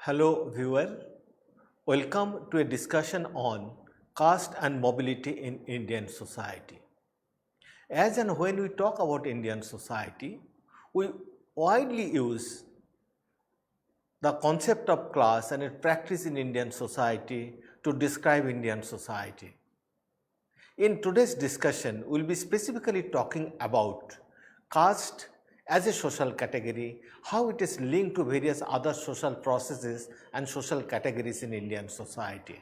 Hello viewer, welcome to a discussion on caste and mobility in Indian society. As and when we talk about Indian society, we widely use the concept of class and its practice in Indian society to describe Indian society. In today's discussion, we will be specifically talking about caste as a social category, how it is linked to various other social processes and social categories in Indian society.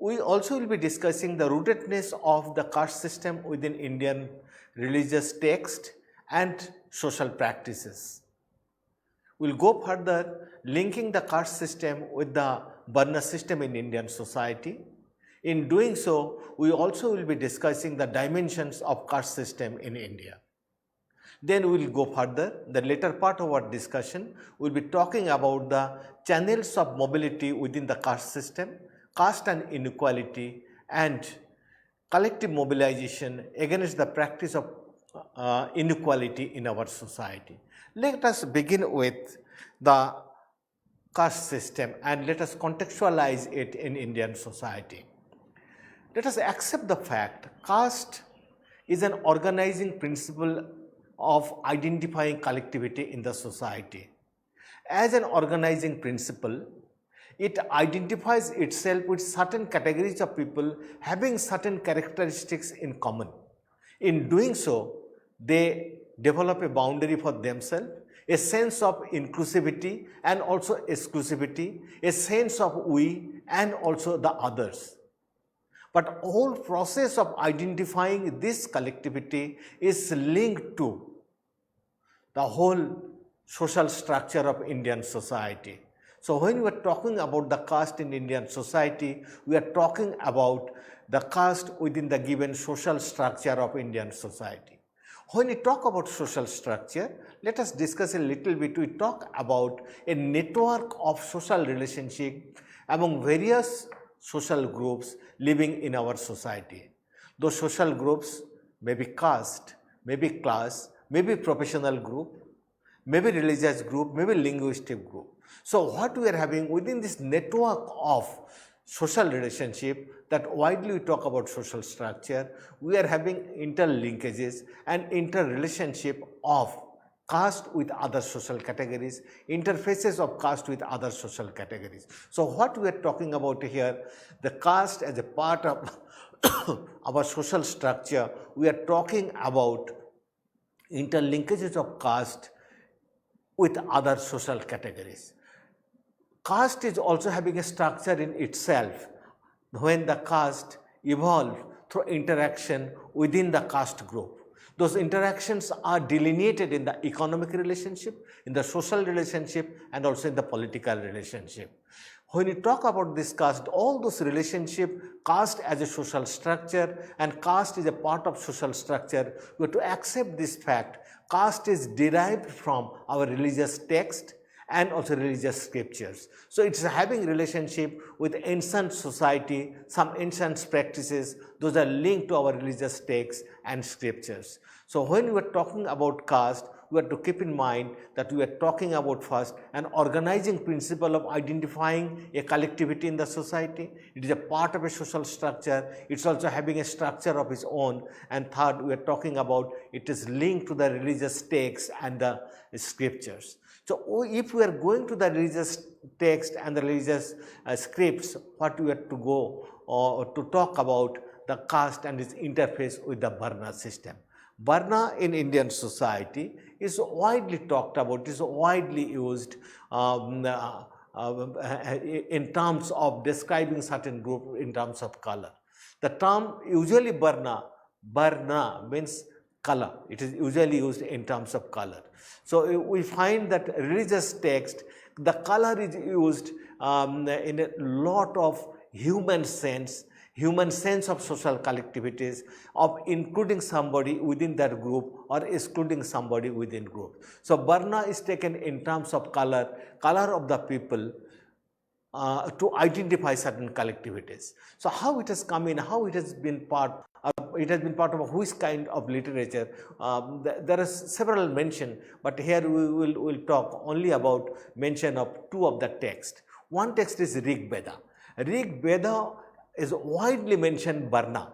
We also will be discussing the rootedness of the caste system within Indian religious text and social practices. We will go further linking the caste system with the Verna system in Indian society. In doing so, we also will be discussing the dimensions of caste system in India. Then we will go further. The later part of our discussion, we will be talking about the channels of mobility within the caste system, caste and inequality, and collective mobilization against the practice of inequality in our society. Let us begin with the caste system and let us contextualize it in Indian society. Let us accept the fact caste is an organizing principle of identifying collectivity in the society. As an organizing principle, it identifies itself with certain categories of people having certain characteristics in common. In doing so, they develop a boundary for themselves, a sense of inclusivity and also exclusivity, a sense of we and also the others. But whole process of identifying this collectivity is linked to the whole social structure of Indian society. So when we are talking about the caste in Indian society, we are talking about the caste within the given social structure of Indian society. When we talk about social structure, let us discuss a little bit. We talk about a network of social relationship among various social groups living in our society. Those social groups may be caste, may be class, may be professional group, may be religious group, may be linguistic group. So what we are having within this network of social relationship that widely we talk about social structure, we are having interlinkages and interrelationship of caste with other social categories, interfaces of caste with other social categories. So what we are talking about here, the caste as a part of our social structure, we are talking about interlinkages of caste with other social categories. Caste is also having a structure in itself when the caste evolved through interaction within the caste group. Those interactions are delineated in the economic relationship, in the social relationship and also in the political relationship. When you talk about this caste, all those relationships, caste as a social structure and caste is a part of social structure, we have to accept this fact. Caste is derived from our religious text and also religious scriptures. So it's having relationship with ancient society, some ancient practices, those are linked to our religious texts and scriptures. So when we are talking about caste, we have to keep in mind that we are talking about first an organizing principle of identifying a collectivity in the society. It is a part of a social structure. It's also having a structure of its own. And third, we are talking about it is linked to the religious texts and the scriptures. So if we are going to the religious text and the religious scripts, what we have to go to talk about the caste and its interface with the Verna system. Verna in Indian society is widely talked about, is widely used in terms of describing certain group in terms of color. The term usually Verna means color. It is usually used in terms of color. So we find that religious text, the color is used in a lot of human sense of social collectivities, of including somebody within that group or excluding somebody within group. So Verna is taken in terms of color of the people to identify certain collectivities. So how it has come in, how it has been part of which kind of literature. There are several mention, but here we will talk only about mention of two of the text. One text is Rig Veda. Rig Veda is widely mentioned Verna.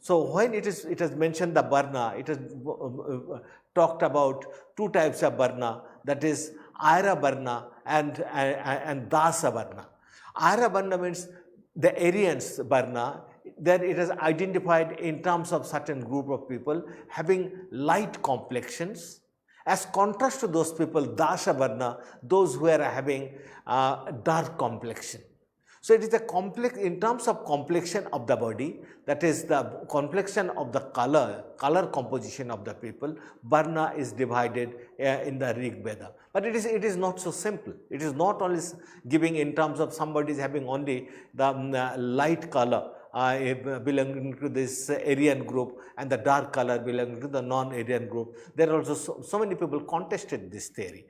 So when it has mentioned the Verna, it has talked about two types of Verna, that is Aira Verna and Dasa Verna. Aira Verna means the Aryans Verna. There it is identified in terms of certain group of people having light complexions. As contrast to those people, Dasha Verna, those who are having dark complexion. So it is a complex in terms of complexion of the body, that is the complexion of the color composition of the people. Verna is divided in the Rig Veda. But it is not so simple. It is not only giving in terms of somebody is having only the light color belonging to this Aryan group and the dark color belonging to the non-Aryan group. There are also so many people contested this theory.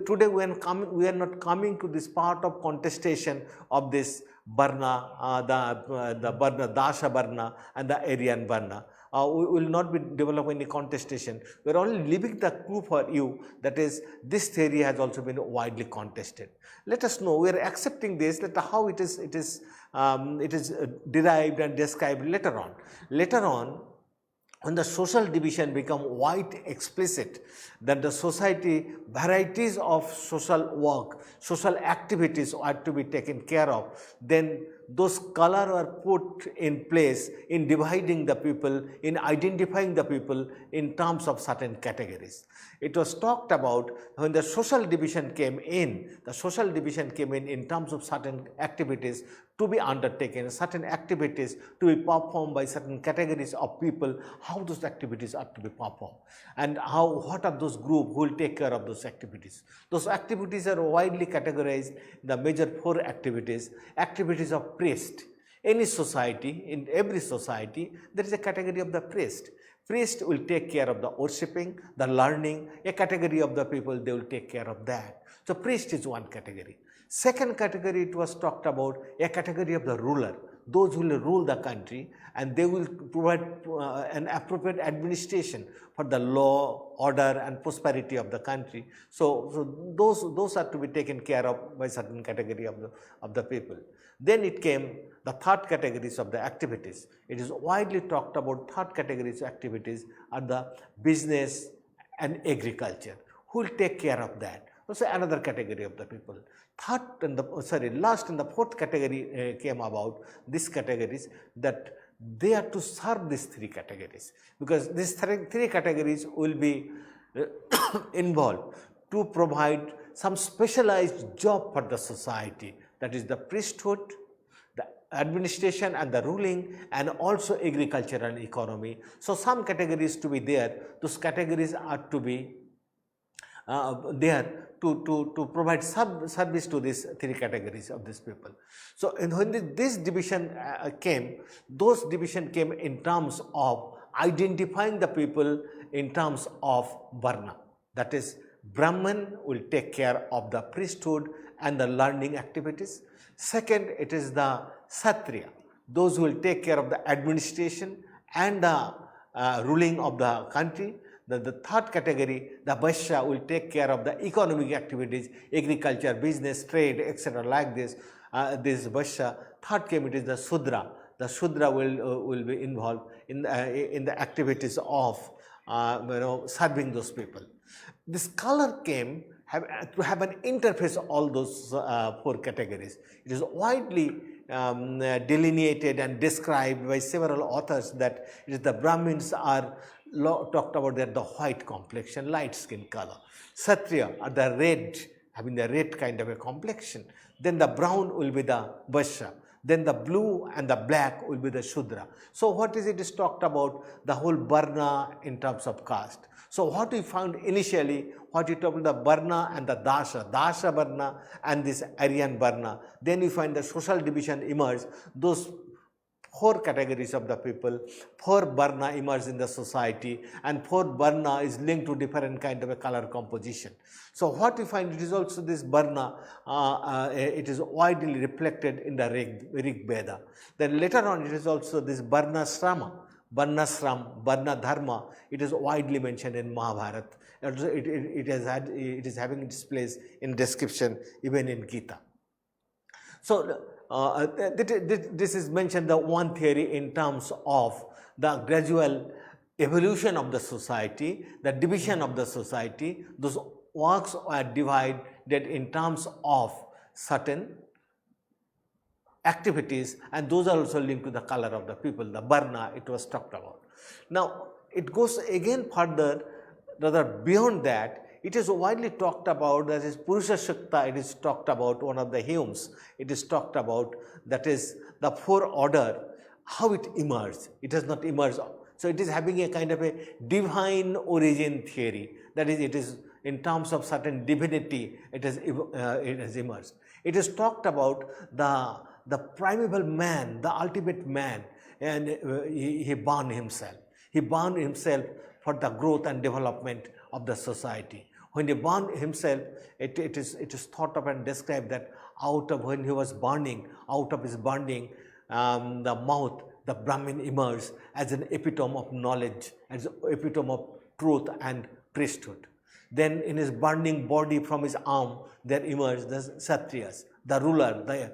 Today we are not coming to this part of contestation of this Verna, the Verna, Dasha Verna and the Aryan Verna. We will not be developing any contestation. We are only leaving the clue for you, that is, this theory has also been widely contested. Let us know, we are accepting this, that how it is derived and described later on. Later on, when the social division become quite explicit, that the society, varieties of social work, social activities are to be taken care of, then those color are put in place in dividing the people, in identifying the people in terms of certain categories. It was talked about when the social division came in, in terms of certain activities to be undertaken, certain activities to be performed by certain categories of people, how those activities are to be performed, and what are those groups who will take care of those activities. Those activities are widely categorized in the major four activities. Activities of priest. Any society, in every society, there is a category of the priest. Priest will take care of the worshipping, the learning, a category of the people, they will take care of that. So priest is one category. Second category, it was talked about a category of the ruler, those who will rule the country, and they will provide an appropriate administration for the law, order and prosperity of the country. So those are to be taken care of by certain category of the people. Then it came the third categories of the activities. It is widely talked about third categories of activities are the business and agriculture. Who will take care of that? Also another category of the people. Last and the fourth category came about these categories, that they are to serve these three categories, because these three categories will be involved to provide some specialized job for the society, that is the priesthood, the administration and the ruling, and also agriculture and economy. So some categories to be there, those categories are to be there to provide service to these three categories of these people. So when this division came, those division came in terms of identifying the people in terms of Verna. That is, Brahman will take care of the priesthood and the learning activities. Second, it is the Kshatriya, those who will take care of the administration and the ruling of the country. The third category, the Vaishya, will take care of the economic activities, agriculture, business, trade, etc. like this. This Vaishya. Third came, it is the Shudra. The Shudra will be involved in the activities of serving those people. This color came to have an interface of all those four categories. It is widely delineated and described by several authors that it is the Brahmins are talked about that the white complexion, light skin color. Kshatriya are the red, having the red kind of a complexion. Then the brown will be the Vaishya. Then the blue and the black will be the Shudra. So what is it is talked about? The whole Verna in terms of caste. So what we found initially, what we talked about the Verna and the Dasha Verna and this Aryan Verna. Then we find the social division emerge. Those 4 categories of the people. 4 Verna emerge in the society, and 4 Verna is linked to different kind of a color composition. So what we find, it is also this Verna, it is widely reflected in the Rig Veda. Then later on, it is also this Verna Srama, Verna Sram, Verna Dharma. It is widely mentioned in Mahabharata. It is having its place in description even in Gita. So this is mentioned, the one theory in terms of the gradual evolution of the society, the division of the society. Those works are divided in terms of certain activities, and those are also linked to the color of the people, the Verna it was talked about. Now, it goes again further, rather beyond that. It is widely talked about, that is Purusha Shakta, it is talked about, one of the hymns, it is talked about, that is the 4 order, how it emerged. It has not emerged. So it is having a kind of a divine origin theory, that is, it is in terms of certain divinity, it has emerged. It is talked about the primeval man, the ultimate man, and he bound himself. He bound himself for the growth and development of the society. When he burned himself, it is thought of and described that out of when he was burning, out of his burning, the mouth, the Brahmin emerged as an epitome of knowledge, as an epitome of truth and priesthood. Then in his burning body, from his arm, there emerged the Kshatriyas, the ruler, the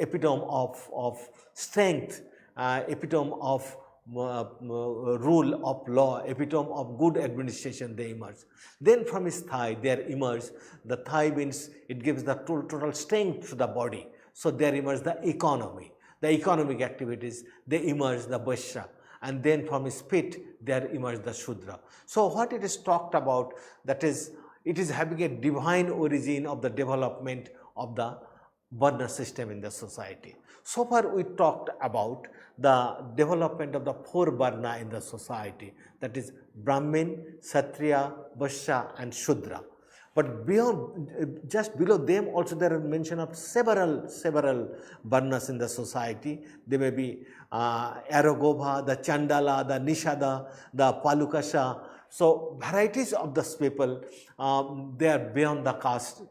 epitome of strength, epitome of rule of law, epitome of good administration, they emerge. Then from his thigh there emerge, the thigh means it gives the total strength to the body. So there emerge the economy, the economic activities, they emerge the Vaishya, and then from his feet there emerge the Shudra. So what it is talked about, that is, it is having a divine origin of the development of the Varna system in the society. So far we talked about the development of the 4 Varna in the society, that is Brahmin, Kshatriya, Vaishya and Shudra. But beyond, just below them also there are mention of several Varnas in the society. They may be Arogobha, the Chandala, the Nishada, the Palukasha. So varieties of these people, they are beyond the caste,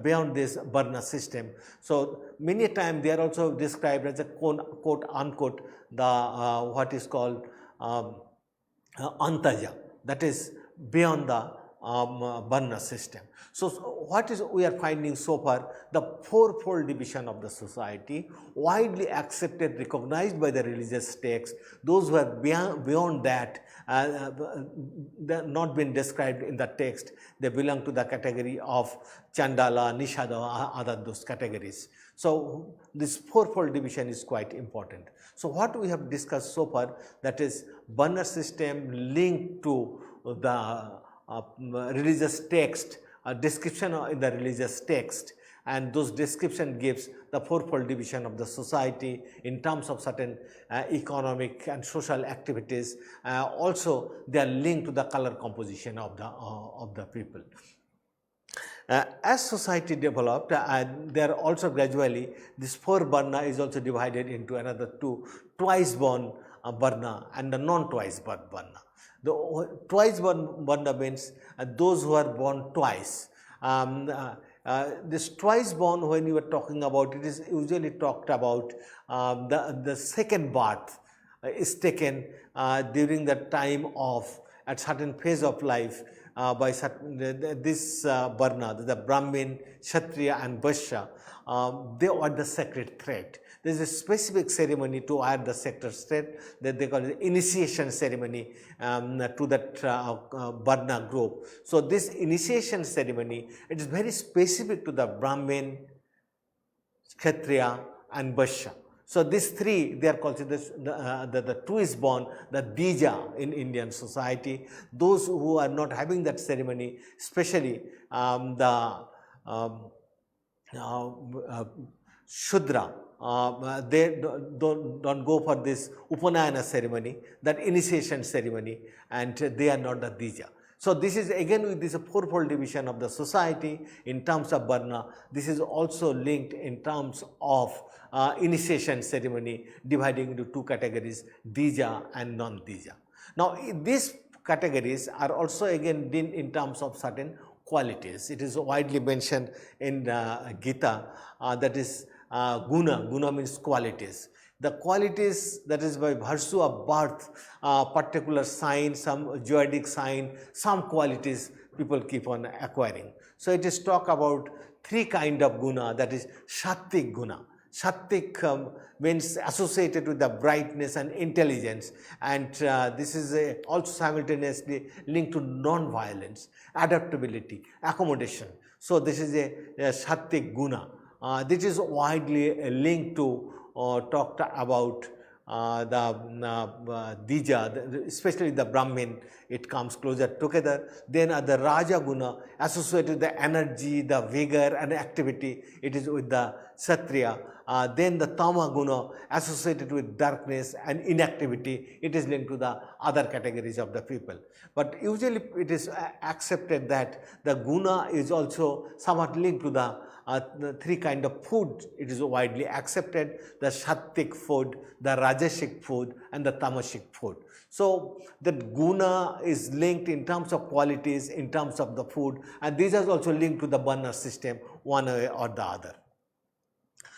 beyond this Varna system. So many times they are also described as a quote unquote the what is called Antaja, that is beyond the Varna system. So what is we are finding so far, the 4-fold division of the society, widely accepted, recognized by the religious texts. Those who are beyond that, not been described in the text, they belong to the category of Chandala, Nishada, other those categories. So this 4-fold division is quite important. So what we have discussed so far, that is Varna system linked to the religious text, description in the religious text, and those description gives the 4-fold division of the society in terms of certain economic and social activities. Also they are linked to the color composition of the people. As society developed, there also gradually this 4 Varna is also divided into another 2 twice born Varna and the non-twice born Varna. The twice born Varna means those who are born twice. This twice born, when you are talking about, it is usually talked about the second birth is taken during the time of at certain phase of life by certain, this Varna, the Brahmin, Kshatriya and Vaishya, they are the sacred thread. There is a specific ceremony to add the sacred thread that they call the initiation ceremony to that Varna group. So this initiation ceremony, it is very specific to the Brahmin, Kshatriya and Vaishya. So these 3, they are considered the 2 is born, the Dija in Indian society. Those who are not having that ceremony, especially the Shudra, they don't go for this Upanayana ceremony, that initiation ceremony, and they are not the Dija. So, this is again with this fourfold division of the society in terms of Verna. This is also linked in terms of initiation ceremony, dividing into two categories, Dija and non-Dija. Now, these categories are also again in terms of certain qualities. It is widely mentioned in Gita, that is guna. Guna means qualities. The qualities, that is by virtue of birth, particular sign, some zodiac sign, some qualities people keep on acquiring. So, it is talk about three kind of guna, that is Sattvik guna. Sattvik means associated with the brightness and intelligence, and this is also simultaneously linked to non-violence, adaptability, accommodation. So, this is a Sattvik guna. This is widely linked to talked about the Dija, especially the Brahmin, it comes closer together. Then the Raja Guna associated with the energy, the vigor and activity, it is with the Kshatriya. Then the Tama Guna associated with darkness and inactivity, it is linked to the other categories of the people. But usually it is accepted that the Guna is also somewhat linked to the three kind of food. It is widely accepted, the Sattvik food, the Rajasic food and the Tamasic food. So, the guna is linked in terms of qualities, in terms of the food, and these are also linked to the Verna system one way or the other.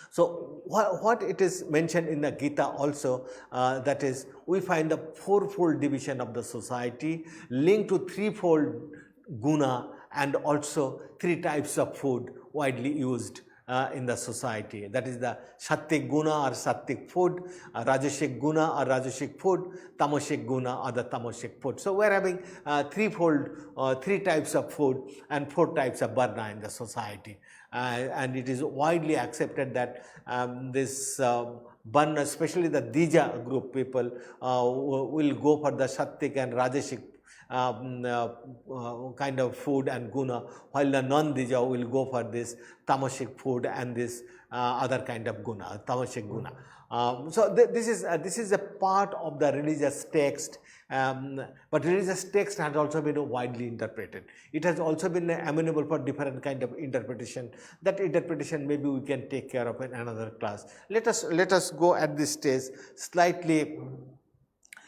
So, what it is mentioned in the Gita also, that is we find the fourfold division of the society linked to threefold guna and also three types of food widely used in the society. That is the Sattvik guna or Sattvik food, Rajasic guna or Rajasic food, Tamasic guna or the Tamasic food. So, we are having three types of food and four types of Verna in the society. And it is widely accepted that this Verna, especially the Dija group people, will go for the Sattvik and Rajasic kind of food and guna, while the non-Dija will go for this Tamasic food and this other kind of guna, Tamasic guna. So, this is a part of the religious text, but religious text has also been widely interpreted. It has also been amenable for different kind of interpretation. That interpretation maybe we can take care of in another class. Let us go at this stage slightly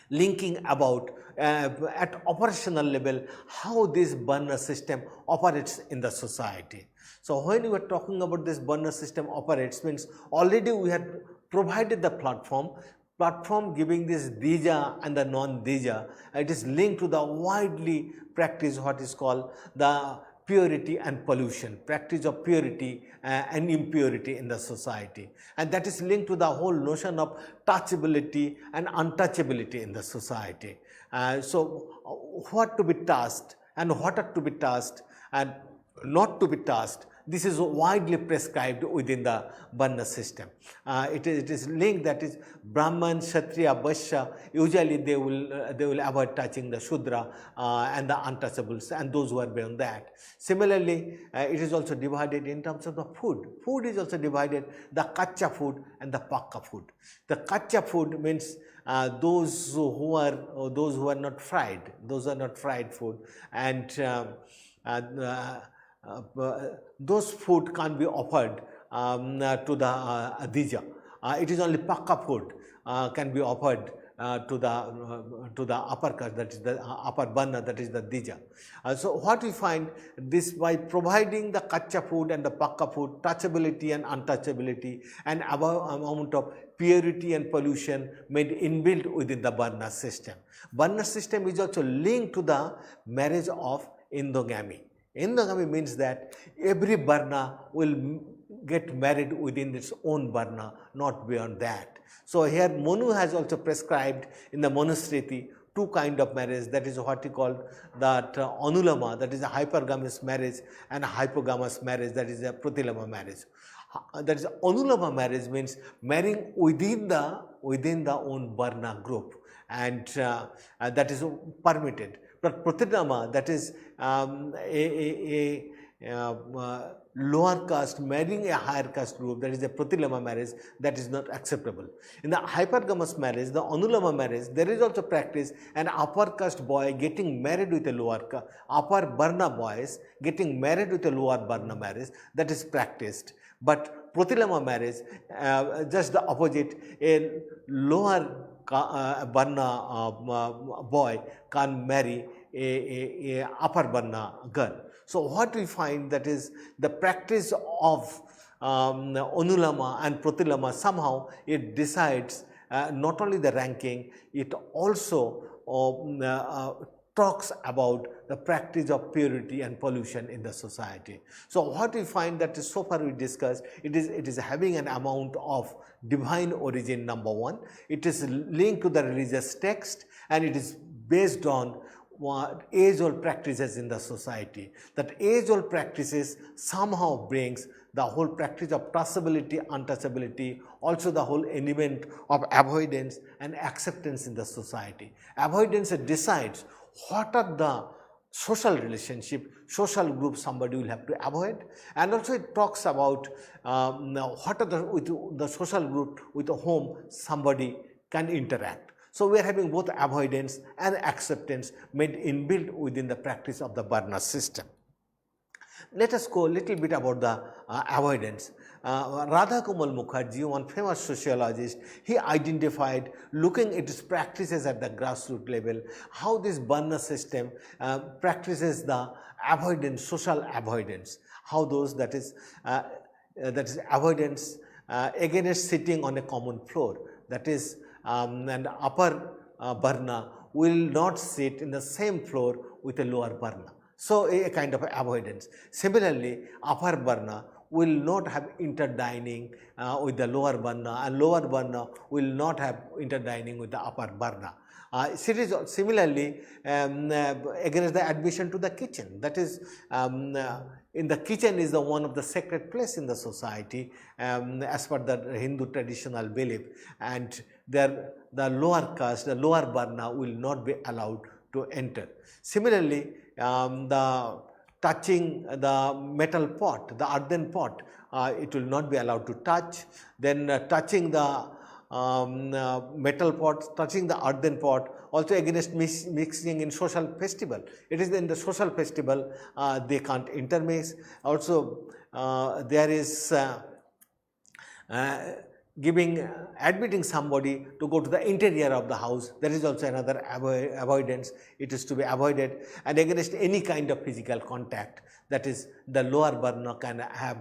linking about at operational level how this Verna system operates in the society. So, when we are talking about this Verna system operates, means already we had provided the platform giving this Dija and the non-Dija. It is linked to the widely practice what is called the purity and pollution, practice of purity and impurity in the society, and that is linked to the whole notion of touchability and untouchability in the society. So, what to be touched and what are to be touched and not to be touched, this is widely prescribed within the Verna system. It is linked, that is Brahman, Kshatriya, Vaishya, usually they will avoid touching the Shudra and the untouchables and those who are beyond that. Similarly, it is also divided in terms of the food. Food is also divided, the Kacha food and the Pakka food. The Kacha food means those who are not fried, those are not fried food, and those food can't be offered to the Dija. It is only Pakka food can be offered to the upper caste, that is the upper Verna, that is the Dija. So, what we find, this by providing the Kacha food and the Pakka food, touchability and untouchability and amount of purity and pollution made inbuilt within the Verna system. Verna system is also linked to the marriage of endogamy. Endogamy means that every Verna will get married within its own Verna, not beyond that. So, here Manu has also prescribed in the Manusmriti two kind of marriage, that is what he called that Anulama, that is a hypergamous marriage, and a hypogamous marriage, that is a Pratilama marriage. That is Anulama marriage means marrying within the own Verna group, and that is permitted. But Pratilama, that is lower caste marrying a higher caste group, that is a Pratilama marriage, that is not acceptable. In the hypergamous marriage, the Anulama marriage, there is also practice an upper caste boy getting married with a upper Varna boys getting married with a lower Varna marriage, that is practiced. But Pratilama marriage, just the opposite, a lower Varna boy can marry a upper Varna girl. So what we find, that is the practice of Anulama and Pratilama, somehow it decides not only the ranking, it also talks about the practice of purity and pollution in the society. So what we find, that is, so far we discussed, it is having an amount of divine origin, number one. It is linked to the religious text, and it is based on age-old practices in the society. That age-old practices somehow brings the whole practice of touchability, untouchability, also the whole element of avoidance and acceptance in the society. Avoidance decides what are the social relationship, social group somebody will have to avoid, and also it talks about what are the social group with whom somebody can interact. So we are having both avoidance and acceptance made inbuilt within the practice of the Varna system. Let us go a little bit about the avoidance. Radha Kamal Mukherjee, one famous sociologist, he identified, looking at its practices at the grassroots level, how this Varna system practices the avoidance, social avoidance, how those, that is avoidance against sitting on a common floor, that is and upper Varna will not sit in the same floor with a lower Varna. So a kind of avoidance. Similarly, upper Varna will not have interdining with the lower Varna, and lower Varna will not have interdining with the upper Varna. Similarly, against the admission to the kitchen, that is, in the kitchen is the one of the sacred place in the society as per the Hindu traditional belief, and the lower caste, the lower Varna will not be allowed to enter. Similarly, the touching the metal pot, the earthen pot, it will not be allowed to touch. Then touching the metal pot, touching the earthen pot, also against mixing in social festival. It is in the social festival they can't intermix. Also there is admitting somebody to go to the interior of the house, there is also another avoidance, it is to be avoided, and against any kind of physical contact, that is the lower Varna can have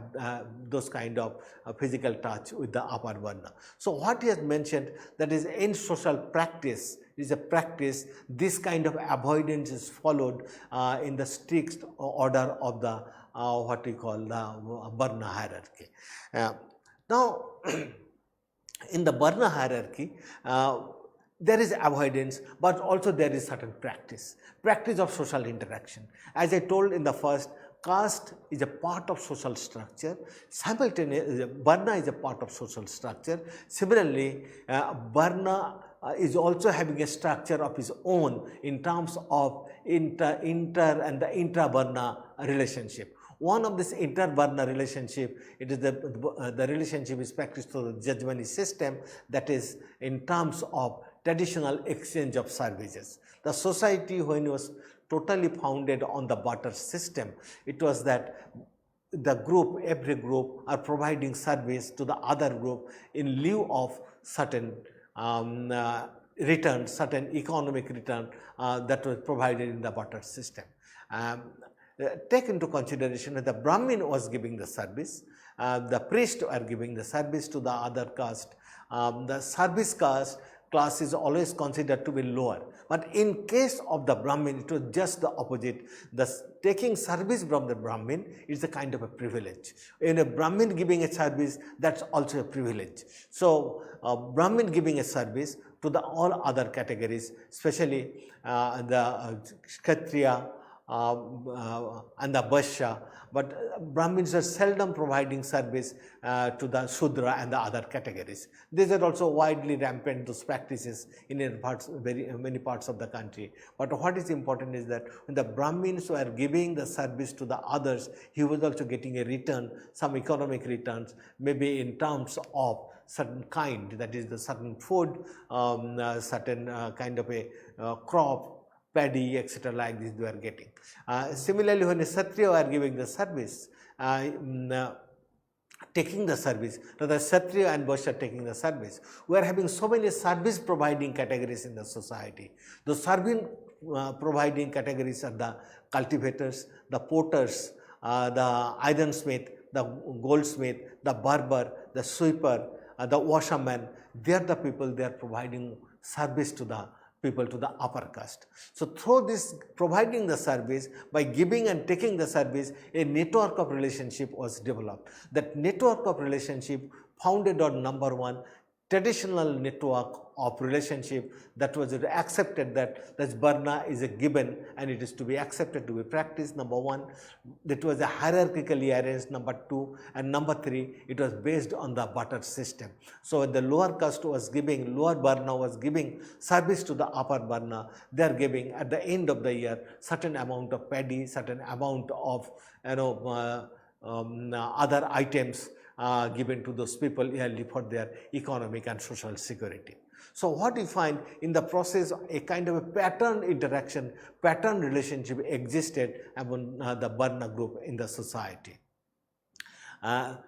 those kind of physical touch with the upper Varna. So what he has mentioned, that is in social practice, is a practice, this kind of avoidance is followed in the strict order of the what we call the Varna hierarchy. Now in the Varna hierarchy, there is avoidance, but also there is certain practice of social interaction. As I told in the first, caste is a part of social structure, simultaneously Varna is a part of social structure. Similarly, Varna is also having a structure of its own in terms of inter and the intra-Varna relationship. One of this inter-Varna relationship, it is the relationship is practiced through the judgment system, that is in terms of traditional exchange of services. The society, when it was totally founded on the barter system, it was that the group, every group are providing service to the other group in lieu of certain return, certain economic return that was provided in the barter system. Take into consideration that the Brahmin was giving the service, the priests are giving the service to the other caste. The service caste class is always considered to be lower, but in case of the Brahmin, it was just the opposite. The taking service from the Brahmin is a kind of a privilege. In a Brahmin giving a service, that's also a privilege. So Brahmin giving a service to the all other categories, especially the Kshatriya, and the Vaishya, but Brahmins are seldom providing service to the Shudra and the other categories. These are also widely rampant, those practices in many parts of the country. But what is important is that when the Brahmins were giving the service to the others, he was also getting a return, some economic returns, maybe in terms of certain kind, that is the certain food, certain kind of a crop, paddy, etc. like this they are getting. Similarly, when a Kshatriya are giving the service, taking the service, rather Kshatriya and Vaishya taking the service, we are having so many service providing categories in the society. The service providing categories are the cultivators, the porters, the ironsmith, the goldsmith, the barber, the sweeper, the washerman. They are the people, they are providing service to the people, to the upper caste. So through this providing the service, by giving and taking the service, a network of relationship was developed. That network of relationship founded on number one, traditional network of relationship that was accepted, that Verna is a given and it is to be accepted, to be practiced, number one. That was a hierarchically arranged, number two, and number three, it was based on the barter system. So when the lower caste was giving, lower Verna was giving service to the upper Verna, they are giving at the end of the year certain amount of paddy, certain amount of other items given to those people yearly for their economic and social security. So what we find in the process, a kind of a pattern interaction, pattern relationship existed among the Verna group in the society.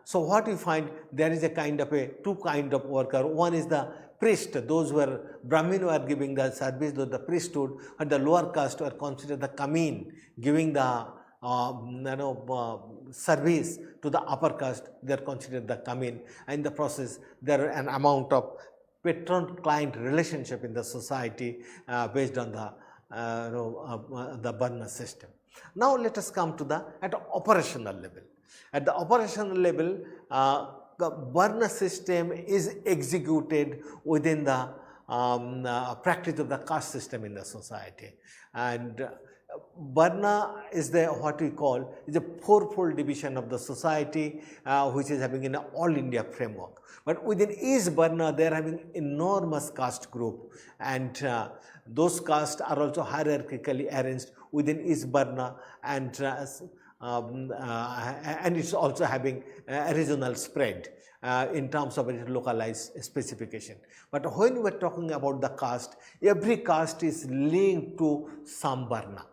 So what we find, there is a kind of two kind of worker. One is the priest, those who are Brahmin who are giving the service, those the priesthood, and the lower caste were considered the Kamin, giving the service to the upper caste. They are considered the Kamin. And in the process, there are an amount of patron-client relationship in the society based on the Verna system. Now let us come to the operational level. At the operational level, the Verna system is executed within the practice of the caste system in the society. And Verna is what we call is a fourfold division of the society, which is having an all India framework. But within each Verna, they are having enormous caste group, and those castes are also hierarchically arranged within each Verna, and it's also having a regional spread in terms of its localized specification. But when we are talking about the caste, every caste is linked to some Verna.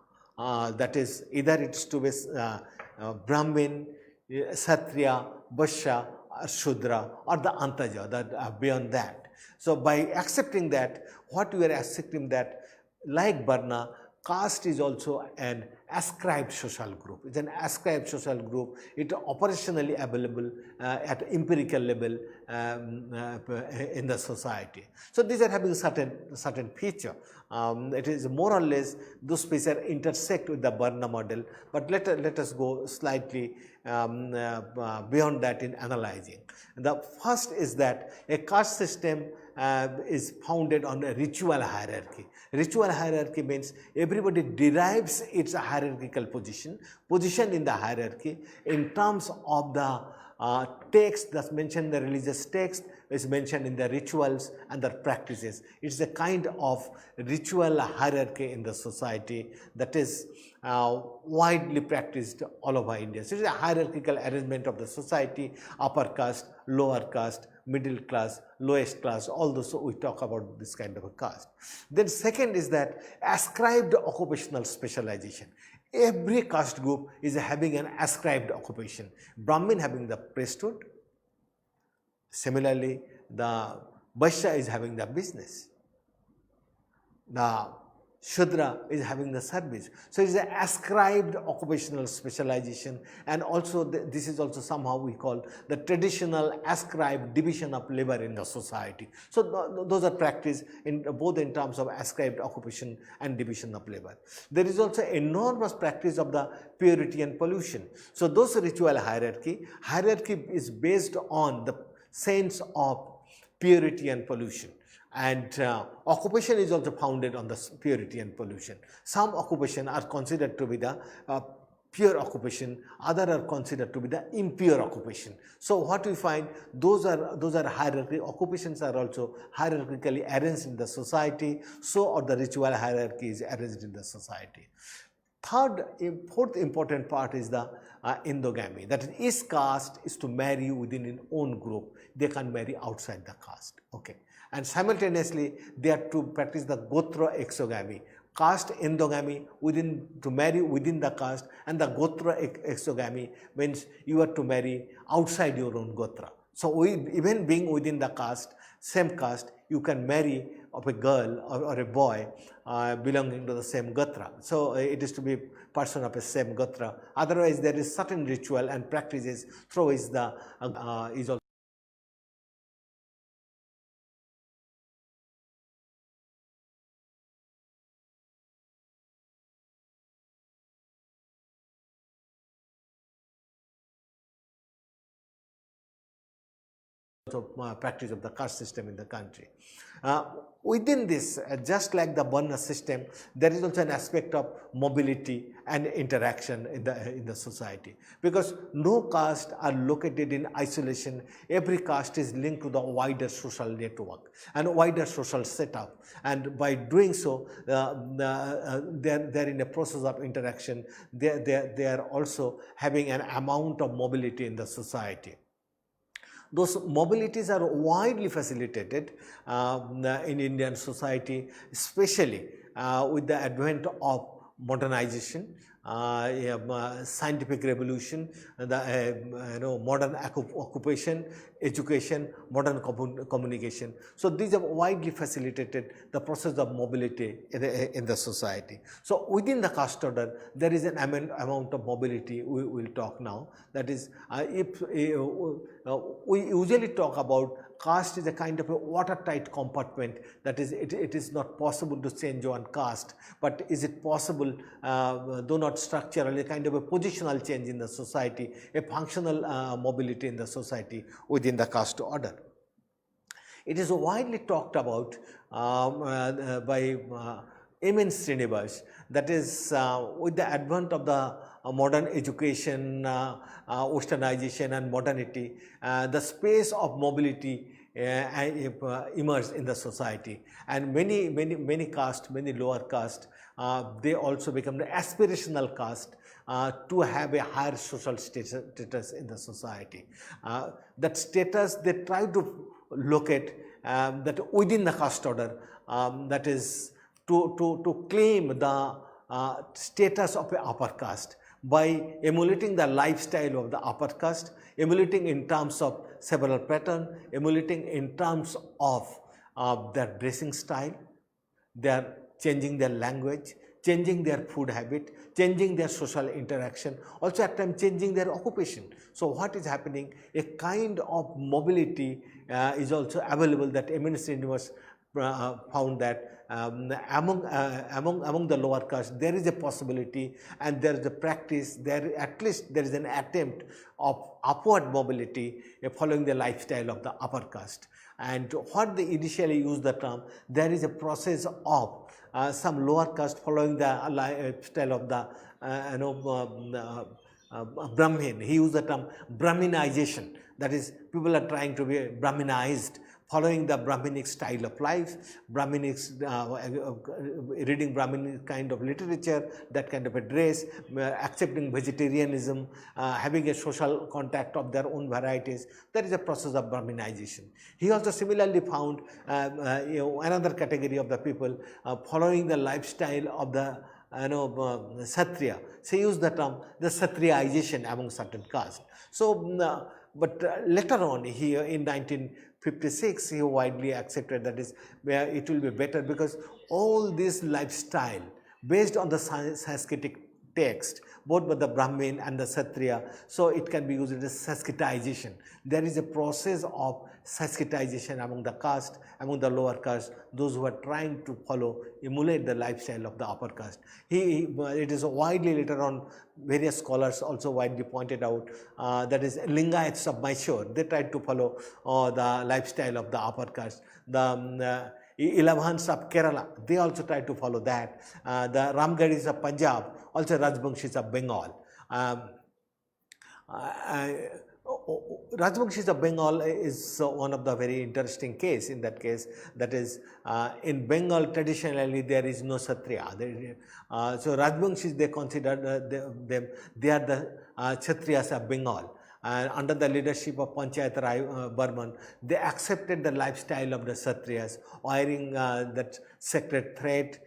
That is, either it's to be Brahmin, Kshatriya, Vaishya, or Shudra, or the Antaja, that beyond that. So by accepting that, what we are accepting that, like Verna, caste is also an ascribed social group. It's an ascribed social group. It is operationally available at empirical level in the society. So these are having certain feature. It is more or less those features intersect with the Verna model. But let us go slightly beyond that in analyzing. The first is that a caste system is founded on a ritual hierarchy. Ritual hierarchy means everybody derives its hierarchical position in the hierarchy in terms of the text that's mentioned in the religious text, is mentioned in the rituals and the practices. It's a kind of ritual hierarchy in the society that is widely practiced all over India. So it is a hierarchical arrangement of the society, upper caste, lower caste, middle class, lowest class, all those, we talk about this kind of a caste. Then second is that ascribed occupational specialization. Every caste group is having an ascribed occupation. Brahmin having the priesthood. Similarly, the Vaishya is having the business. The Shudra is having the service. So it is an ascribed occupational specialization, and also this is also somehow we call the traditional ascribed division of labor in the society. So those are practiced both in terms of ascribed occupation and division of labor. There is also enormous practice of the purity and pollution. So those ritual hierarchy is based on the sense of purity and pollution. and occupation is also founded on the purity and pollution. Some occupation are considered to be the pure occupation, other are considered to be the impure occupation. So what we find, those are hierarchy. Occupations are also hierarchically arranged in the society, so or the ritual hierarchy is arranged in the society. Fourth important part is the endogamy. That is, each caste is to marry within its own group. They can't marry outside the caste. Okay, and simultaneously they are to practice the gotra exogamy. Caste endogamy to marry within the caste, and the gotra exogamy means you are to marry outside your own gotra. So even being within the caste, same caste, you can marry of a girl or a boy belonging to the same gotra. So it is to be person of a same gotra. Otherwise, there is certain ritual and practices through which the is also practice of the caste system in the country. Within this, just like the Verna system, there is also an aspect of mobility and interaction in the society, because no caste are located in isolation. Every caste is linked to the wider social network and wider social setup, and by doing so, they are in a process of interaction. They are also having an amount of mobility in the society. Those mobilities are widely facilitated in Indian society, especially with the advent of modernization, scientific revolution, the modern occupation, education, modern communication. So these have widely facilitated the process of mobility in the society. So within the caste order, there is an amount of mobility we will talk now. That is, we usually talk about caste is a kind of a watertight compartment. That is, it is not possible to change one caste, but is it possible, though not structural, a kind of a positional change in the society, a functional mobility in the society within the caste order. It is widely talked about by M.N. Srinivas, that is, with the advent of the modern education, westernization and modernity, the space of mobility emerged in the society, and many castes, many lower castes, they also become the aspirational caste to have a higher social status in the society. That status they try to locate that within the caste order, that is to claim the status of an upper caste by emulating the lifestyle of the upper caste, emulating in terms of several patterns, emulating in terms of their dressing style, they are changing their language, changing their food habit, changing their social interaction, also at times changing their occupation. So what is happening? A kind of mobility is also available that M.N. Srinivas found that among the lower caste there is a possibility, and there is a practice, there at least there is an attempt of upward mobility following the lifestyle of the upper caste. And what they initially use the term, there is a process of some lower caste following the lifestyle of the Brahmin. He used the term Brahminization, that is, people are trying to be Brahminized, following the Brahminic style of life, Brahminic, reading Brahminic kind of literature, that kind of a dress, accepting vegetarianism, having a social contact of their own varieties. That is a process of Brahminization. He also similarly found another category of the people following the lifestyle of the Kshatriya. So he used the term the Kshatriyization among certain castes. So, but later on, he in 1956, he widely accepted that is where it will be better, because all this lifestyle based on the Sanskritic text, both by the Brahmin and the Kshatriya, so it can be used as Sanskritization. There is a process of Sanskritization among the caste, among the lower caste, those who are trying to emulate the lifestyle of the upper caste. It is widely later on, various scholars also widely pointed out, that is Lingayats of Mysore, they tried to follow the lifestyle of the upper caste. The Ilavans of Kerala, they also try to follow that. The Ramgadis of Punjab, also Rajbangshis of Bengal. Rajbangshis of Bengal is one of the very interesting case. In that case, that is, in Bengal traditionally there is no Kshatriya. So Rajbangshis, they consider them, they are the Kshatriyas of Bengal. And under the leadership of Panchayat Rai Burman, they accepted the lifestyle of the Kshatriyas, wearing that sacred thread,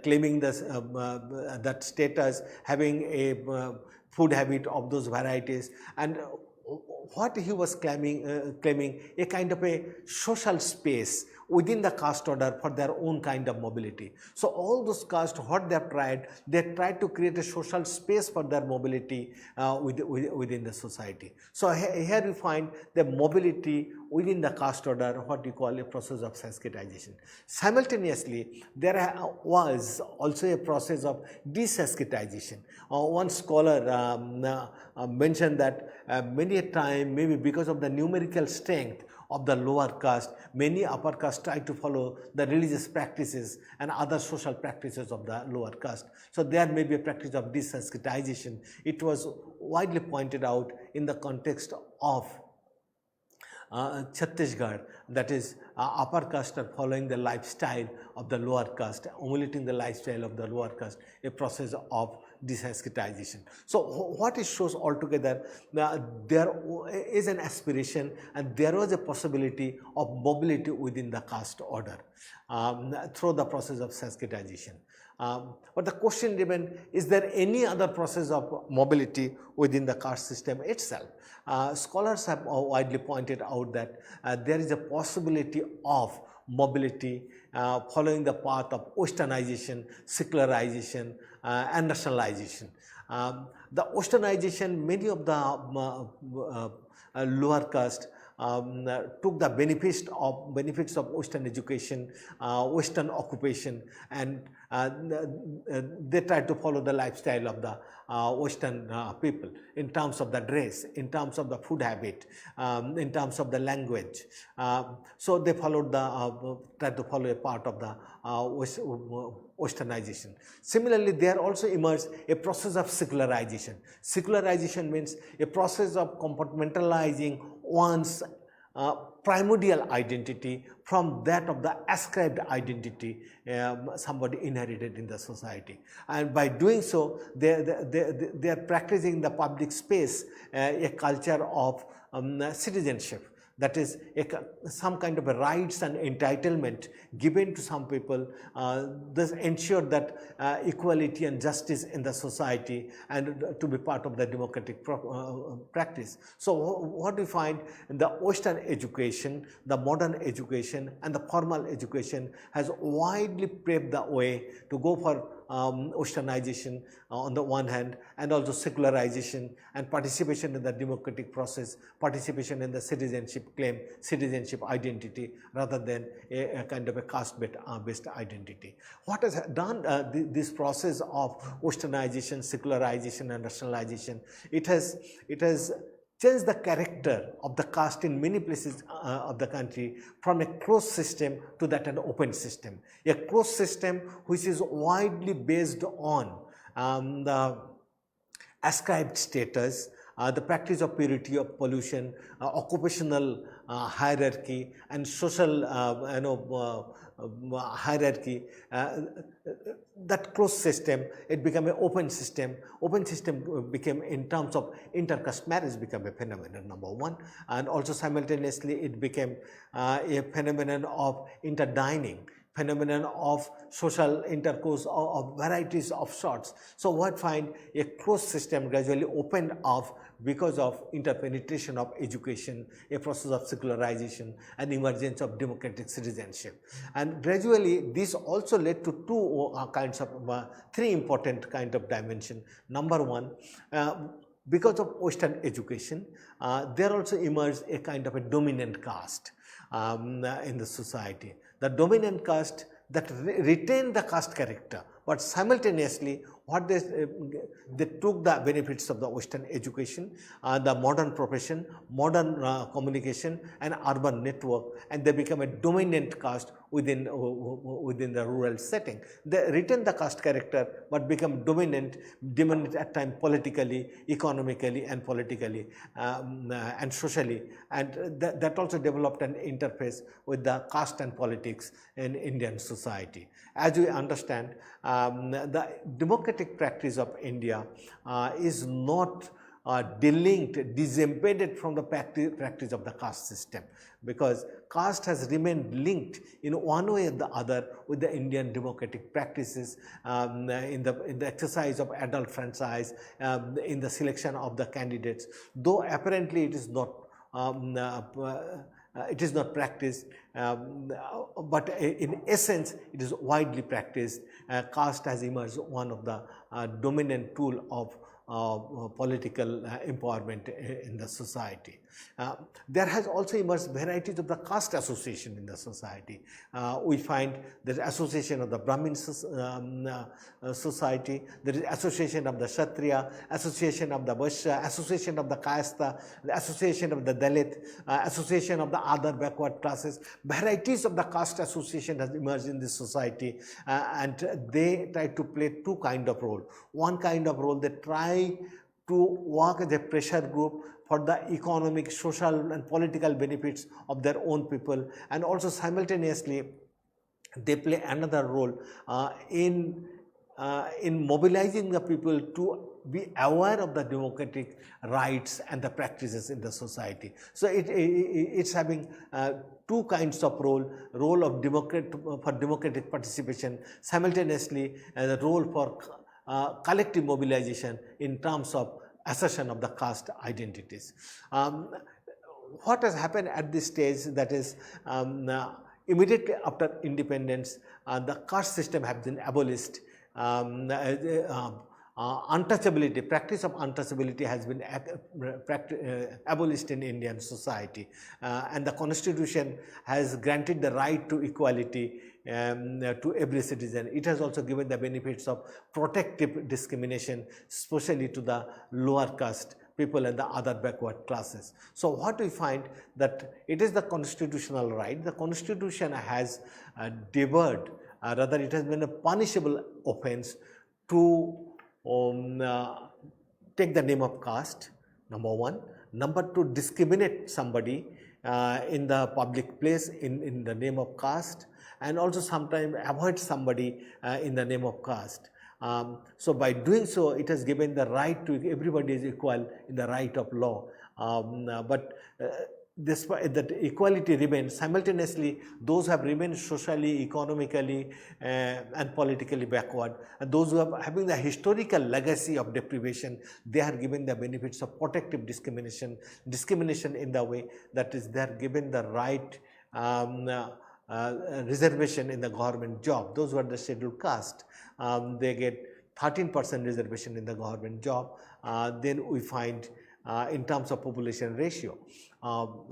claiming that status, having a food habit of those varieties, and what he was claiming a kind of a social space within the caste order for their own kind of mobility. So all those castes, what they tried to create a social space for their mobility within the society. So here we find the mobility within the caste order, what we call a process of Sanskritization. Simultaneously, there was also a process of desanskritization. One scholar mentioned that many a time, maybe because of the numerical strength of the lower caste, many upper caste try to follow the religious practices and other social practices of the lower caste. So there may be a practice of desanskritization. It was widely pointed out in the context of Chhattisgarh, that is, upper caste are following the lifestyle of the lower caste, emulating the lifestyle of the lower caste, a process of desanskritization. So what it shows altogether, there is an aspiration and there was a possibility of mobility within the caste order through the process of Sanskritization. But the question remains, is there any other process of mobility within the caste system itself? Scholars have widely pointed out that there is a possibility of mobility following the path of westernization, secularization, and nationalization. The westernization, many of the lower caste took the benefits of Western education, Western occupation, and they tried to follow the lifestyle of the Western people in terms of the dress, in terms of the food habit, in terms of the language. So they followed tried to follow a part of the westernization. Similarly, there also emerged a process of secularization. Secularization means a process of compartmentalizing one's primordial identity from that of the ascribed identity somebody inherited in the society. And by doing so, they are practicing the public space a culture of citizenship. That is, some kind of a rights and entitlement given to some people, thus ensure that equality and justice in the society and to be part of the democratic practice. So what we find in the Western education, the modern education and the formal education has widely paved the way to go for westernization on the one hand, and also secularization and participation in the democratic process, participation in the citizenship claim, citizenship identity, rather than a kind of a caste-based identity. What has done this process of westernization, secularization and nationalization? It has changed the character of the caste in many places of the country from a closed system to that an open system. A closed system which is widely based on the ascribed status, the practice of purity of pollution, occupational hierarchy and social hierarchy. That closed system, it became an open system. Open system became, in terms of intercaste marriage, became a phenomenon, number one, and also simultaneously it became a phenomenon of intertwining, phenomenon of social intercourse of varieties of sorts. So what find a closed system gradually opened up because of interpenetration of education, a process of secularization and emergence of democratic citizenship. And gradually this also led to three important kind of dimension. Number one, because of Western education, there also emerged a kind of a dominant caste in the society. The dominant caste that retained the caste character, but simultaneously what they took the benefits of the Western education, the modern profession, modern communication and urban network, and they become a dominant caste within the rural setting. They retain the caste character but become dominant at times politically, economically, and politically and socially, and that also developed an interface with the caste and politics in Indian society. As we understand, the democratic practice of India is not delinked, disembedded from the practice of the caste system, because caste has remained linked in one way or the other with the Indian democratic practices in the exercise of adult franchise, in the selection of the candidates, though apparently it is not practiced, but in essence it is widely practiced. Caste has emerged one of the dominant tool of political empowerment in the society. There has also emerged varieties of the caste association in the society. We find there is association of the Brahmin society, there is association of the Kshatriya, association of the Vaishya, association of the Kayastha, the association of the Dalit, association of the other backward classes. Varieties of the caste association has emerged in this society, and they try to play two kind of role. One kind of role, they try to work as a pressure group for the economic, social and political benefits of their own people, and also simultaneously they play another role in mobilizing the people to be aware of the democratic rights and the practices in the society. So it's having two kinds of role of democratic participation, simultaneously the role for collective mobilization in terms of assertion of the caste identities. What has happened at this stage, that is immediately after independence, the caste system has been abolished. Untouchability, practice of untouchability has been abolished in Indian society, and the constitution has granted the right to equality to every citizen. It has also given the benefits of protective discrimination, especially to the lower caste people and the other backward classes. So what we find, that it is the constitutional right. The constitution has debarred, rather it has been a punishable offense to take the name of caste, number one. Number two, discriminate somebody in the public place in the name of caste, and also sometimes avoid somebody in the name of caste. So by doing so, it has given the right to everybody is equal in the right of law. But despite that equality remains, simultaneously those who have remained socially, economically and politically backward, and those who are having the historical legacy of deprivation, they are given the benefits of protective discrimination in the way that is they are given the right reservation in the government job. Those who are the scheduled caste, they get 13% reservation in the government job. Then we find in terms of population ratio,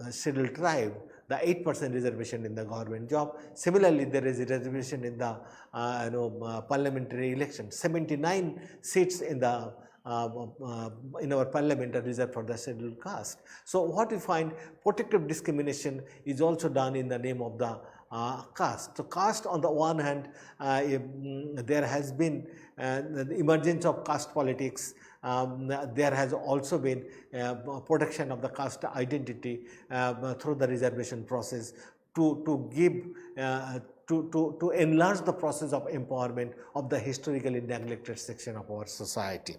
scheduled tribe, the 8% reservation in the government job. Similarly, there is a reservation in the parliamentary election. 79 seats in the in our parliament are reserved for the scheduled caste. So what we find, protective discrimination is also done in the name of the caste. So caste, on the one hand, there has been the emergence of caste politics. There has also been protection of the caste identity through the reservation process to give to enlarge the process of empowerment of the historically neglected section of our society.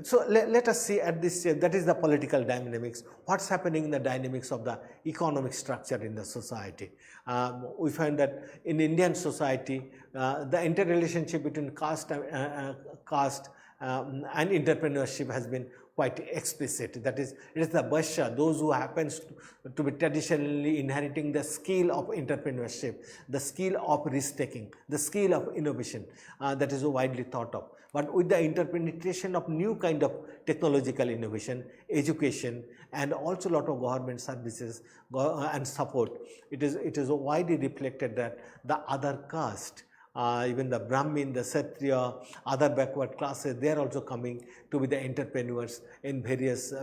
So let us see at this stage, that is the political dynamics. What's happening in the dynamics of the economic structure in the society? We find that in Indian society, the interrelationship between caste and entrepreneurship has been quite explicit. That is, it is the Vaishya, those who happens to be traditionally inheriting the skill of entrepreneurship, the skill of risk-taking, the skill of innovation, that is widely thought of. But with the interpenetration of new kind of technological innovation, education, and also a lot of government services and support, it is widely reflected that the other caste even the Brahmin, the Kshatriya, other backward classes, they are also coming to be the entrepreneurs in various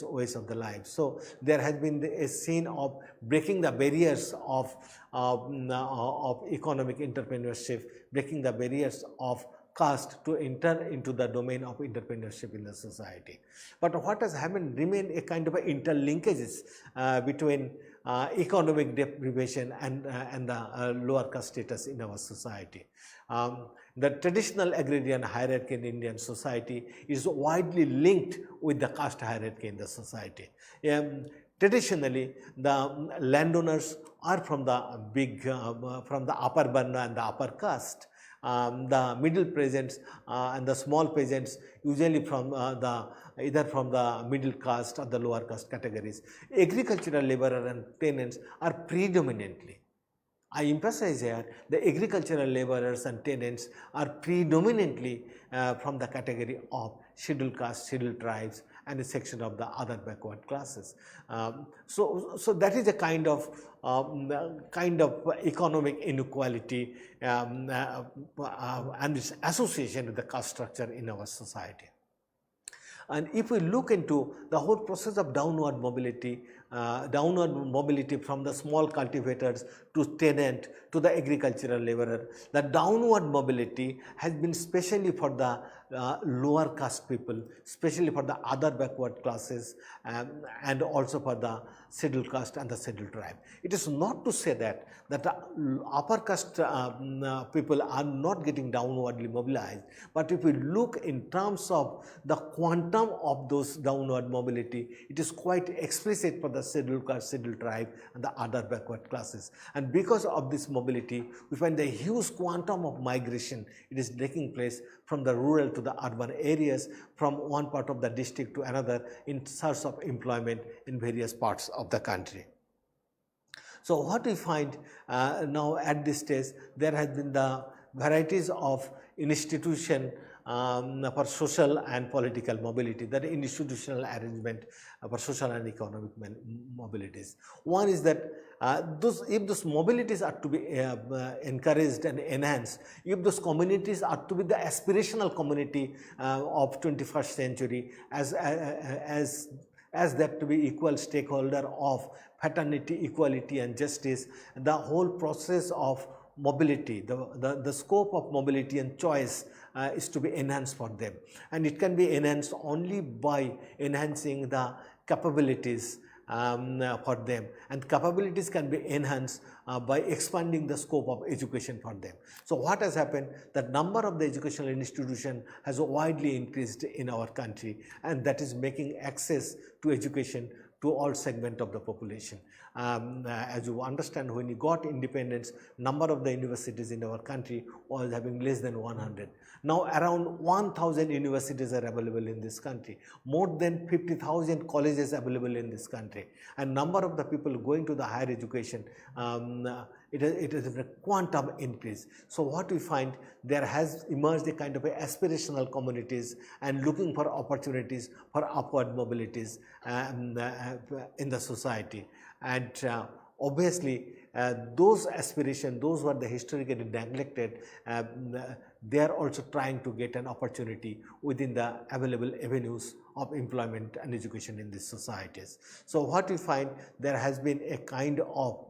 ways of the life. So there has been a scene of breaking the barriers of economic entrepreneurship, breaking the barriers of caste to enter into the domain of entrepreneurship in the society. But what has happened remain a kind of a interlinkages between economic deprivation and the lower caste status in our society. The traditional agrarian hierarchy in Indian society is widely linked with the caste hierarchy in the society. Traditionally, the landowners are from the from the upper Verna and the upper caste. The middle peasants and the small peasants usually from either from the middle caste or the lower caste categories. Agricultural laborer and tenants are predominantly, I emphasize here, the agricultural laborers and tenants are predominantly from the category of scheduled caste, scheduled tribes, and a section of the other backward classes. So that is a kind of economic inequality and its association with the caste structure in our society. And if we look into the whole process of downward mobility from the small cultivators to tenant to the agricultural laborer, the downward mobility has been specially for the lower caste people, especially for the other backward classes and also for the scheduled caste and the scheduled tribe. It is not to say that the upper caste people are not getting downwardly mobilized, but if we look in terms of the quantum of those downward mobility, it is quite explicit for the scheduled caste, scheduled tribe and the other backward classes. And because of this mobility, we find the huge quantum of migration. It is taking place from the rural to the urban areas, from one part of the district to another in search of employment in various parts of the country. So what we find now at this stage, there has been the varieties of institution for social and political mobility, that institutional arrangement for social and economic mobilities. One is that if those mobilities are to be encouraged and enhanced, if those communities are to be the aspirational community of 21st century as that to be equal stakeholder of fraternity, equality and justice, the whole process of mobility, the scope of mobility and choice is to be enhanced for them. And it can be enhanced only by enhancing the capabilities for them, and capabilities can be enhanced by expanding the scope of education for them. So what has happened, the number of the educational institution has widely increased in our country, and that is making access to education to all segment of the population. As you understand, when we got independence, number of the universities in our country was having less than 100. Now around 1,000 universities are available in this country, more than 50,000 colleges available in this country, and number of the people going to the higher education, it is a quantum increase. So what we find, there has emerged a kind of a aspirational communities and looking for opportunities for upward mobilities in the society. And obviously those aspirations, those were the historically neglected, they are also trying to get an opportunity within the available avenues of employment and education in these societies. So what we find, there has been a kind of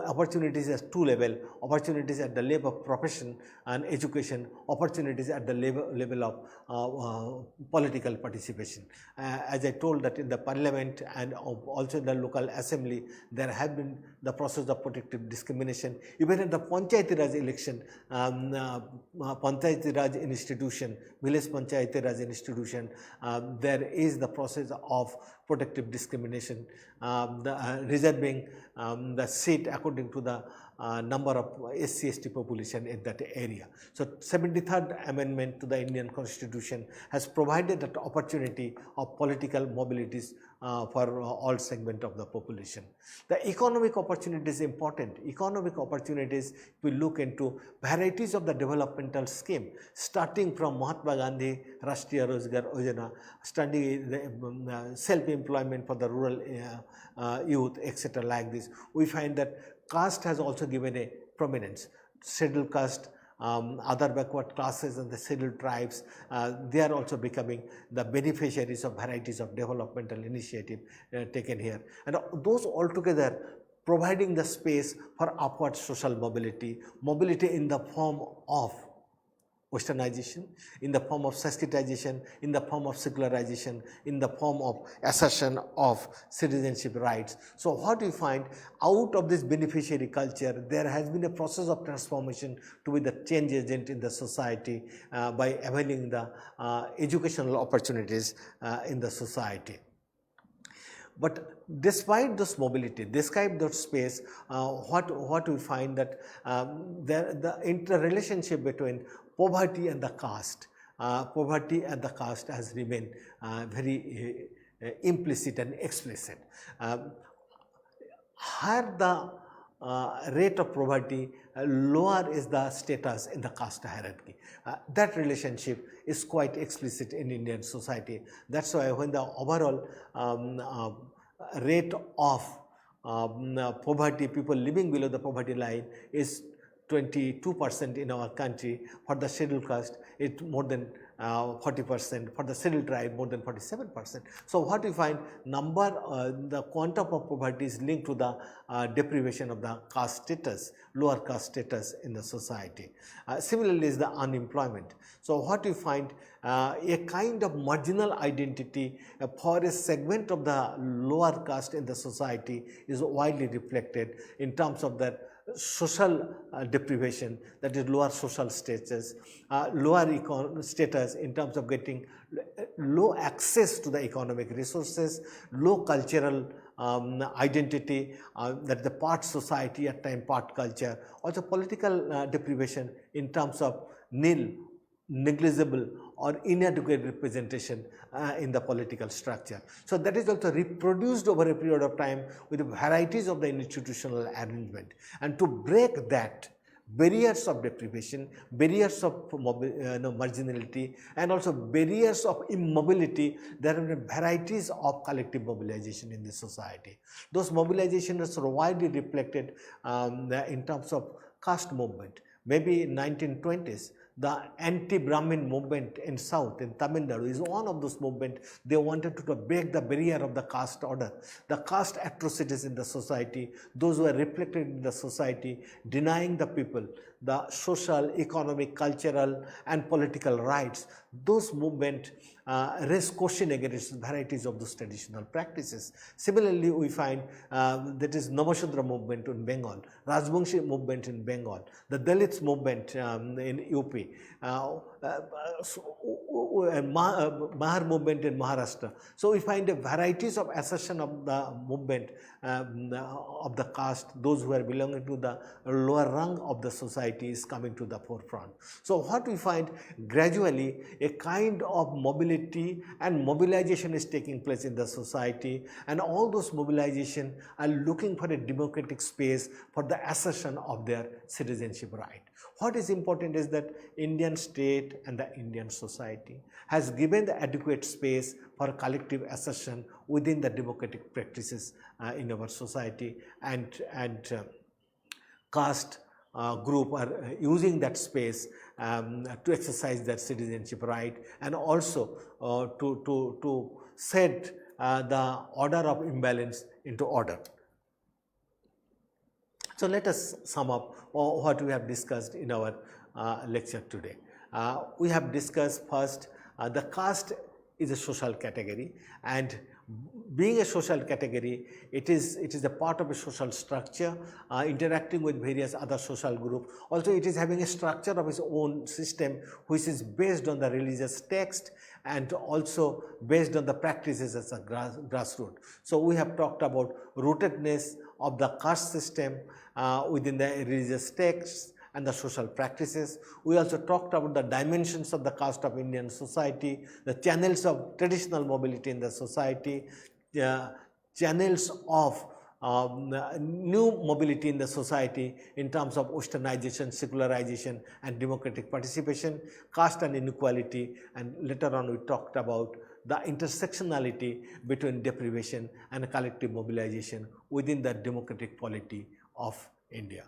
opportunities at two levels: opportunities at the level of profession and education, opportunities at the level of political participation. As I told, that in the parliament and also in the local assembly, there have been the process of protective discrimination. Even at the Panchayati Raj election, Panchayati Raj institution, village Panchayati Raj institution, there is the process of protective discrimination, reserving the seat according to the number of SC/ST population in that area. So 73rd Amendment to the Indian Constitution has provided that opportunity of political mobilities for all segment of the population. The economic opportunity is important. Economic opportunities, we look into varieties of the developmental scheme, starting from Mahatma Gandhi Rashtriya Rozgar Yojana, studying self-employment for the rural youth, etc. like this. We find that caste has also given a prominence. Scheduled caste, other backward classes and the scheduled tribes, they are also becoming the beneficiaries of varieties of developmental initiative taken here. And those altogether providing the space for upward social mobility, mobility in the form of Westernization, in the form of Sanskritization, in the form of secularization, in the form of assertion of citizenship rights. So what we find out of this beneficiary culture, there has been a process of transformation to be the change agent in the society by availing the educational opportunities in the society. But despite this mobility, despite that space, what we find that the interrelationship between poverty and the caste, has remained very implicit and explicit. Higher the rate of poverty, lower is the status in the caste hierarchy. That relationship is quite explicit in Indian society. That's why when the overall rate of poverty, people living below the poverty line is 22% in our country. For the scheduled caste, it's more than 40%. For the scheduled tribe, more than 47%. So what we find, the quantum of poverty is linked to the deprivation of the caste status, lower caste status in the society. Similarly is the unemployment. So what we find, a kind of marginal identity for a segment of the lower caste in the society is widely reflected in terms of that social deprivation, that is lower social status, lower status in terms of getting low access to the economic resources, low cultural identity, that the part society at time part culture, also political deprivation in terms of nil, negligible or inadequate representation in the political structure. So that is also reproduced over a period of time with varieties of the institutional arrangement. And to break that, barriers of deprivation, barriers of marginality, and also barriers of immobility, there are varieties of collective mobilization in the society. Those mobilizations are widely reflected in terms of caste movement. Maybe in 1920s, the anti-Brahmin movement in South, in Tamil Nadu, is one of those movements. They wanted to break the barrier of the caste order, the caste atrocities in the society, those who are reflected in the society, denying the people the social, economic, cultural and political rights. Those movements raise question against varieties of those traditional practices. Similarly, we find that is Navashudra movement in Bengal, Rajbangshi movement in Bengal, the Dalits movement in UP, Mahar movement in Maharashtra. So we find varieties of assertion of the movement of the caste, those who are belonging to the lower rung of the society is coming to the forefront. So what we find, gradually a kind of mobility and mobilization is taking place in the society, and all those mobilization are looking for a democratic space for the assertion of their citizenship right. What is important is that Indian state and the Indian society has given the adequate space for collective assertion within the democratic practices in our society, and caste group are using that space to exercise their citizenship right, and also to set the order of imbalance into order. So let us sum up what we have discussed in our lecture today. We have discussed first the caste is a social category, and being a social category, it is a part of a social structure interacting with various other social groups. Also, it is having a structure of its own system which is based on the religious text and also based on the practices as a grassroots. So we have talked about rootedness of the caste system within the religious texts and the social practices. We also talked about the dimensions of the caste of Indian society, the channels of traditional mobility in the society, the channels of new mobility in the society in terms of westernization, secularization and democratic participation, caste and inequality, and later on we talked about the intersectionality between deprivation and collective mobilization within the democratic polity of India.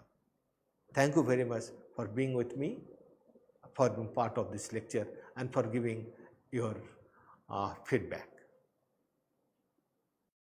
Thank you very much for being with me, for being part of this lecture and for giving your feedback.